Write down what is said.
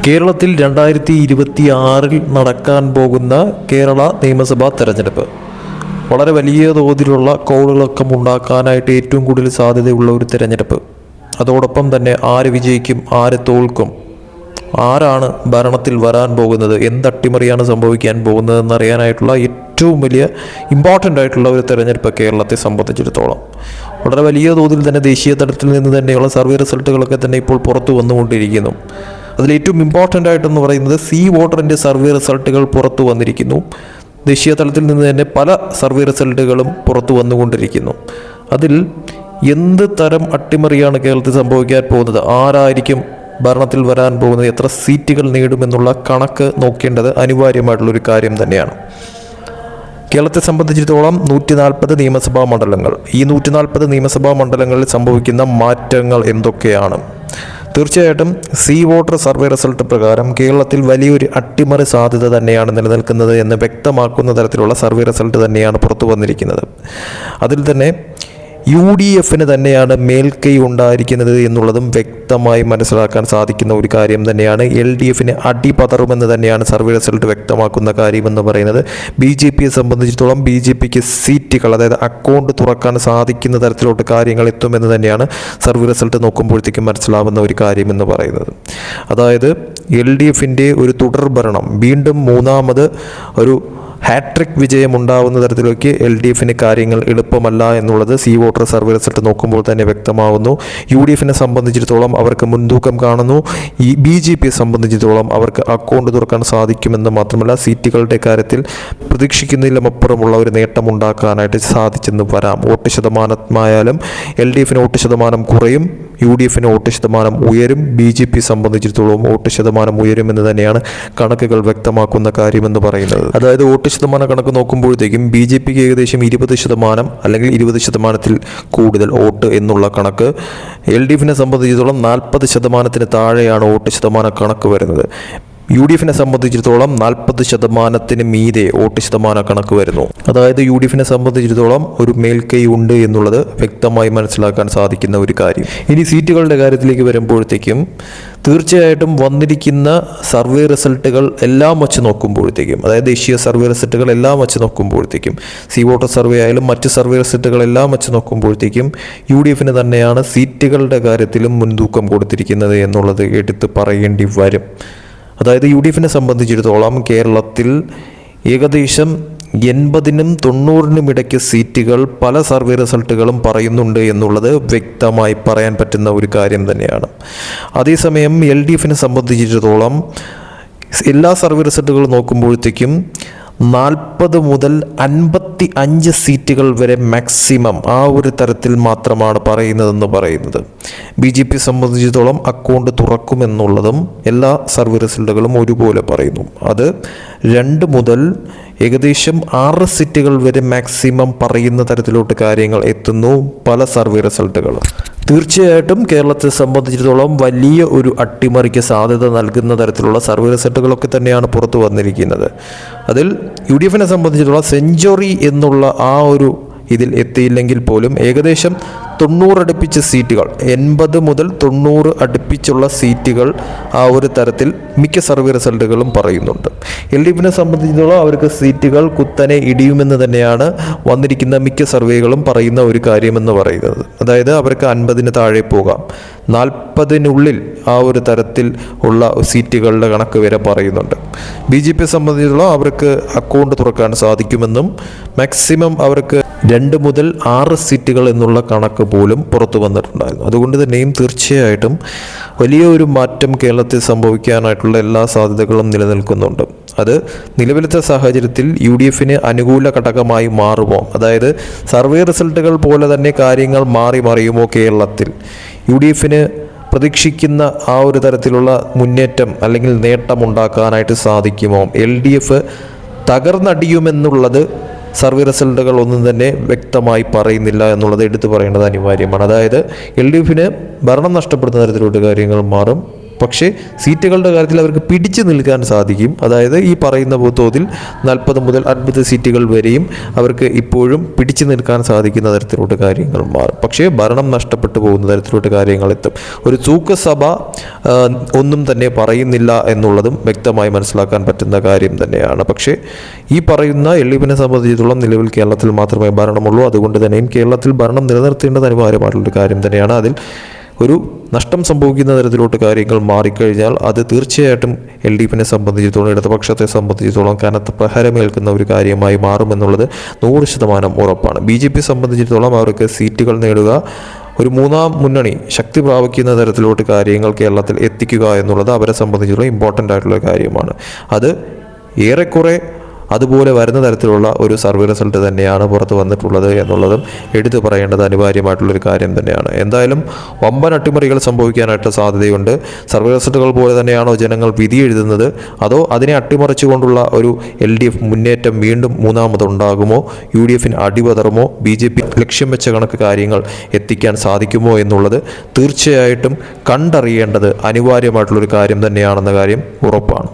കേരളത്തിൽ 2026 നടക്കാൻ പോകുന്ന കേരള നിയമസഭാ തെരഞ്ഞെടുപ്പ് വളരെ വലിയ തോതിലുള്ള കോളുകളൊക്കെ ഉണ്ടാക്കാനായിട്ട് ഏറ്റവും കൂടുതൽ സാധ്യതയുള്ള ഒരു തെരഞ്ഞെടുപ്പ്. അതോടൊപ്പം തന്നെ ആര് വിജയിക്കും, ആര് തോൽക്കും, ആരാണ് ഭരണത്തിൽ വരാൻ പോകുന്നത്, എന്ത് അട്ടിമറിയാണ് സംഭവിക്കാൻ പോകുന്നതെന്നറിയാനായിട്ടുള്ള ഏറ്റവും വലിയ ഇമ്പോർട്ടൻ്റ് ആയിട്ടുള്ള ഒരു തെരഞ്ഞെടുപ്പ് കേരളത്തെ സംബന്ധിച്ചിടത്തോളം. വളരെ വലിയ തോതിൽ തന്നെ ദേശീയ തലത്തിൽ നിന്ന് തന്നെയുള്ള സർവേ റിസൾട്ടുകളൊക്കെ തന്നെ ഇപ്പോൾ പുറത്തു വന്നുകൊണ്ടിരിക്കുന്നു. അതിലേറ്റവും ഇമ്പോർട്ടൻ്റ് ആയിട്ടെന്ന് പറയുന്നത് സി വോട്ടറിൻ്റെ സർവേ റിസൾട്ടുകൾ പുറത്തു വന്നിരിക്കുന്നു. ദേശീയ തലത്തിൽ നിന്ന് തന്നെ പല സർവേ റിസൾട്ടുകളും പുറത്തു വന്നുകൊണ്ടിരിക്കുന്നു. അതിൽ എന്ത് തരം അട്ടിമറിയാണ് കേരളത്തിൽ സംഭവിക്കാൻ പോകുന്നത്, ആരായിരിക്കും ഭരണത്തിൽ വരാൻ പോകുന്നത്, എത്ര സീറ്റുകൾ നേടുമെന്നുള്ള കണക്ക് നോക്കേണ്ടത് അനിവാര്യമായിട്ടുള്ളൊരു കാര്യം തന്നെയാണ്. കേരളത്തെ സംബന്ധിച്ചിടത്തോളം 140 നിയമസഭാ മണ്ഡലങ്ങൾ. ഈ 140 നിയമസഭാ മണ്ഡലങ്ങളിൽ സംഭവിക്കുന്ന മാറ്റങ്ങൾ എന്തൊക്കെയാണ്? തീർച്ചയായിട്ടും സി വോട്ടർ സർവേ റിസൾട്ട് പ്രകാരം കേരളത്തിൽ വലിയൊരു അട്ടിമറി സാധ്യത തന്നെയാണ് നിലനിൽക്കുന്നത് എന്ന് വ്യക്തമാക്കുന്ന തരത്തിലുള്ള സർവേ റിസൾട്ട് തന്നെയാണ് പുറത്തു വന്നിരിക്കുന്നത്. അതിൽ തന്നെ UDF തന്നെയാണ് മേൽക്കൈ ഉണ്ടായിരിക്കുന്നത് എന്നുള്ളതും വ്യക്തമായി മനസ്സിലാക്കാൻ സാധിക്കുന്ന ഒരു കാര്യം തന്നെയാണ്. LDF അടിപതറുമെന്ന് തന്നെയാണ് സർവേ റിസൾട്ട് വ്യക്തമാക്കുന്ന കാര്യമെന്ന് പറയുന്നത്. BJPയെ സംബന്ധിച്ചിടത്തോളം BJPക്ക് സീറ്റുകൾ, അതായത് അക്കൗണ്ട് തുറക്കാൻ സാധിക്കുന്ന തരത്തിലോട്ട് കാര്യങ്ങൾ എത്തുമെന്ന് തന്നെയാണ് സർവേ റിസൾട്ട് നോക്കുമ്പോഴത്തേക്കും മനസ്സിലാവുന്ന ഒരു കാര്യമെന്ന് പറയുന്നത്. അതായത് LDF ഒരു തുടർ ഭരണം, വീണ്ടും മൂന്നാമത് ഒരു ഹാട്രിക് വിജയം ഉണ്ടാവുന്ന തരത്തിലേക്ക് LDF കാര്യങ്ങൾ എളുപ്പമല്ല എന്നുള്ളത് സി വോട്ടർ സർവേ റിസൾട്ട് നോക്കുമ്പോൾ തന്നെ വ്യക്തമാവുന്നു. UDF സംബന്ധിച്ചിടത്തോളം അവർക്ക് മുൻതൂക്കം കാണുന്നു. ഈ BJPയെ സംബന്ധിച്ചിടത്തോളം അവർക്ക് അക്കൗണ്ട് തുറക്കാൻ സാധിക്കുമെന്ന് മാത്രമല്ല സീറ്റുകളുടെ കാര്യത്തിൽ പ്രതീക്ഷിക്കുന്നതിലും അപ്പുറമുള്ള ഒരു നേട്ടം ഉണ്ടാക്കാനായിട്ട് സാധിച്ചെന്ന് വരാം. വോട്ട് ശതമാനമായാലും LDF വോട്ട് ശതമാനം കുറയും, UDF വോട്ട് ശതമാനം ഉയരും, BJPയെ സംബന്ധിച്ചിടത്തോളം വോട്ട് ശതമാനം ഉയരുമെന്ന് തന്നെയാണ് കണക്കുകൾ വ്യക്തമാക്കുന്ന കാര്യമെന്ന് പറയുന്നത്. അതായത് വോട്ട് ശതമാന കണക്ക് നോക്കുമ്പോഴത്തേക്കും BJPക്ക് ഏകദേശം 20% അല്ലെങ്കിൽ 20% കൂടുതൽ വോട്ട് എന്നുള്ള കണക്ക്, LDF സംബന്ധിച്ചിടത്തോളം 40% താഴെയാണ് വോട്ട് ശതമാന കണക്ക് വരുന്നത്. UDF സംബന്ധിച്ചിടത്തോളം 40% മീതെ വോട്ട് ശതമാന കണക്ക് വരുന്നു. അതായത് UDF സംബന്ധിച്ചിടത്തോളം ഒരു മേൽക്കൈ ഉണ്ട് എന്നുള്ളത് വ്യക്തമായി മനസ്സിലാക്കാൻ സാധിക്കുന്ന ഒരു കാര്യം. ഇനി സീറ്റുകളുടെ കാര്യത്തിലേക്ക് വരുമ്പോഴത്തേക്കും തീർച്ചയായിട്ടും വന്നിരിക്കുന്ന സർവേ റിസൾട്ടുകൾ എല്ലാം വച്ച് നോക്കുമ്പോഴത്തേക്കും, അതായത് ദേശീയ സർവേ റിസൾട്ടുകൾ എല്ലാം വച്ച് നോക്കുമ്പോഴത്തേക്കും, സി വോട്ടർ സർവേ ആയാലും മറ്റ് സർവേ റിസൾട്ടുകളെല്ലാം വച്ച് നോക്കുമ്പോഴത്തേക്കും UDF തന്നെയാണ് സീറ്റുകളുടെ കാര്യത്തിലും മുൻതൂക്കം കൊടുത്തിരിക്കുന്നത് എന്നുള്ളത് എടുത്ത് പറയേണ്ടി വരും. അതായത് UDF സംബന്ധിച്ചിടത്തോളം കേരളത്തിൽ ഏകദേശം 80-നും 90-നും ഇടയ്ക്ക് സീറ്റുകൾ പല സർവേ റിസൾട്ടുകളും പറയുന്നുണ്ട് എന്നുള്ളത് വ്യക്തമായി പറയാൻ പറ്റുന്ന ഒരു കാര്യം തന്നെയാണ്. അതേസമയം LDF സംബന്ധിച്ചിടത്തോളം എല്ലാ സർവേ റിസൾട്ടുകളും നോക്കുമ്പോഴത്തേക്കും 40 മുതൽ 55 സീറ്റുകൾ വരെ മാക്സിമം ആ ഒരു തരത്തിൽ മാത്രമാണ് പറയുന്നത്. BJP സംബന്ധിച്ചിടത്തോളം അക്കൗണ്ട് തുറക്കുമെന്നുള്ളതും എല്ലാ സർവേ റിസൾട്ടുകളും ഒരുപോലെ പറയുന്നു. അത് 2 മുതൽ ഏകദേശം 6 സീറ്റുകൾ വരെ മാക്സിമം പറയുന്ന തരത്തിലോട്ട് കാര്യങ്ങൾ എത്തുന്നു പല സർവേ റിസൾട്ടുകളും. തീർച്ചയായിട്ടും കേരളത്തെ സംബന്ധിച്ചിടത്തോളം വലിയ ഒരു അട്ടിമറിക്ക് സാധ്യത നൽകുന്ന തരത്തിലുള്ള സർവേ റിസൾട്ടുകളൊക്കെ തന്നെയാണ് പുറത്തു വന്നിരിക്കുന്നത്. അതിൽ UDF സംബന്ധിച്ചിടത്തോളം സെഞ്ചുറി എന്നുള്ള ആ ഒരു ഇതിൽ എത്തിയില്ലെങ്കിൽ പോലും ഏകദേശം 90 അടുപ്പിച്ച സീറ്റുകൾ, 80 മുതൽ 90 അടുപ്പിച്ചുള്ള സീറ്റുകൾ ആ ഒരു തരത്തിൽ മിക്ക സർവേ റിസൾട്ടുകളും പറയുന്നുണ്ട്. LDF സംബന്ധിച്ചിടത്തോളം അവർക്ക് സീറ്റുകൾ കുത്തനെ ഇടിയുമെന്ന് തന്നെയാണ് വന്നിരിക്കുന്ന മിക്ക സർവേകളും പറയുന്ന ഒരു കാര്യമെന്ന് പറയുന്നത്. അതായത് അവർക്ക് 50-ന് താഴെ പോകാം, 40-നുള്ളിൽ ആ ഒരു തരത്തിൽ ഉള്ള സീറ്റുകളുടെ കണക്ക് വരെ പറയുന്നുണ്ട്. BJPയെ സംബന്ധിച്ചിടത്തോളം അവർക്ക് അക്കൗണ്ട് തുറക്കാൻ സാധിക്കുമെന്നും മാക്സിമം അവർക്ക് 2 മുതൽ 6 സീറ്റുകൾ എന്നുള്ള കണക്ക് പോലും പുറത്തു വന്നിട്ടുണ്ടായിരുന്നു. അതുകൊണ്ട് തന്നെയും തീർച്ചയായിട്ടും വലിയ ഒരു മാറ്റം കേരളത്തിൽ സംഭവിക്കാനായിട്ടുള്ള എല്ലാ സാധ്യതകളും നിലനിൽക്കുന്നുണ്ട്. അത് നിലവിലത്തെ സാഹചര്യത്തിൽ UDF അനുകൂല ഘടകമായി മാറുമോ, അതായത് സർവേ റിസൾട്ടുകൾ പോലെ തന്നെ കാര്യങ്ങൾ മറിയുമോ കേരളത്തിൽ, UDF പ്രതീക്ഷിക്കുന്ന ആ ഒരു തരത്തിലുള്ള മുന്നേറ്റം അല്ലെങ്കിൽ നേട്ടം ഉണ്ടാക്കാനായിട്ട് സാധിക്കുമോ, LDF തകർന്നടിയുമെന്നുള്ളത് സർവേ റിസൾട്ടുകൾ ഒന്നും തന്നെ വ്യക്തമായി പറയുന്നില്ല എന്നുള്ളത് എടുത്തു പറയേണ്ടത് അനിവാര്യമാണ്. അതായത് LDF ഭരണം നഷ്ടപ്പെടുന്ന തരത്തിലോട്ട് കാര്യങ്ങൾ മാറും, പക്ഷേ സീറ്റുകളുടെ കാര്യത്തിൽ അവർക്ക് പിടിച്ചു നിൽക്കാൻ സാധിക്കും. അതായത് ഈ പറയുന്ന തോതിൽ 40 മുതൽ 50 സീറ്റുകൾ വരെയും അവർക്ക് ഇപ്പോഴും പിടിച്ചു നിൽക്കാൻ സാധിക്കുന്ന തരത്തിലോട്ട് കാര്യങ്ങൾ മാറും. പക്ഷേ ഭരണം നഷ്ടപ്പെട്ടു പോകുന്ന തരത്തിലോട്ട് കാര്യങ്ങൾ എത്തും. ഒരു തൂക്കസഭ ഒന്നും തന്നെ പറയുന്നില്ല എന്നുള്ളതും വ്യക്തമായി മനസ്സിലാക്കാൻ പറ്റുന്ന കാര്യം തന്നെയാണ്. പക്ഷേ ഈ പറയുന്ന LDFിനെ സംബന്ധിച്ചിടത്തോളം നിലവിൽ കേരളത്തിൽ മാത്രമേ ഭരണമുള്ളൂ. അതുകൊണ്ട് തന്നെയും കേരളത്തിൽ ഭരണം നിലനിർത്തേണ്ടത് അനിവാര്യമായിട്ടുള്ളൊരു കാര്യം തന്നെയാണ്. അതിൽ ഒരു നഷ്ടം സംഭവിക്കുന്ന തരത്തിലോട്ട് കാര്യങ്ങൾ മാറിക്കഴിഞ്ഞാൽ അത് തീർച്ചയായിട്ടും LDFിനെ സംബന്ധിച്ചിടത്തോളം, ഇടതുപക്ഷത്തെ സംബന്ധിച്ചിടത്തോളം കനത്ത പ്രഹരമേൽക്കുന്ന ഒരു കാര്യമായി മാറുമെന്നുള്ളത് 100% ഉറപ്പാണ്. BJP സംബന്ധിച്ചിടത്തോളം അവർക്ക് സീറ്റുകൾ നേടുക, ഒരു മൂന്നാം മുന്നണി ശക്തി പ്രാപിക്കുന്ന തരത്തിലോട്ട് കാര്യങ്ങൾ കേരളത്തിൽ എത്തിക്കുക എന്നുള്ളത് അവരെ സംബന്ധിച്ചിടത്തോളം ഇമ്പോർട്ടൻ്റ് ആയിട്ടുള്ള കാര്യമാണ്. അത് ഏറെക്കുറെ അതുപോലെ വരുന്ന തരത്തിലുള്ള ഒരു സർവേ റിസൾട്ട് തന്നെയാണ് പുറത്ത് വന്നിട്ടുള്ളത് എന്നുള്ളതും എടുത്തു പറയേണ്ടത് അനിവാര്യമായിട്ടുള്ളൊരു കാര്യം തന്നെയാണ്. എന്തായാലും വമ്പൻ അട്ടിമറികൾ സംഭവിക്കാനായിട്ട് സാധ്യതയുണ്ട്. സർവേ റിസൾട്ടുകൾ പോലെ തന്നെയാണോ ജനങ്ങൾ വിധി എഴുതുന്നത്, അതോ അതിനെ അട്ടിമറിച്ചുകൊണ്ടുള്ള ഒരു LDF മുന്നേറ്റം വീണ്ടും മൂന്നാമതുണ്ടാകുമോ, UDFന് അടിപതറുമോ, BJP ലക്ഷ്യം വെച്ച കണക്ക് കാര്യങ്ങൾ എത്തിക്കാൻ സാധിക്കുമോ എന്നുള്ളത് തീർച്ചയായിട്ടും കണ്ടറിയേണ്ടത് അനിവാര്യമായിട്ടുള്ളൊരു കാര്യം തന്നെയാണെന്ന കാര്യം ഉറപ്പാണ്.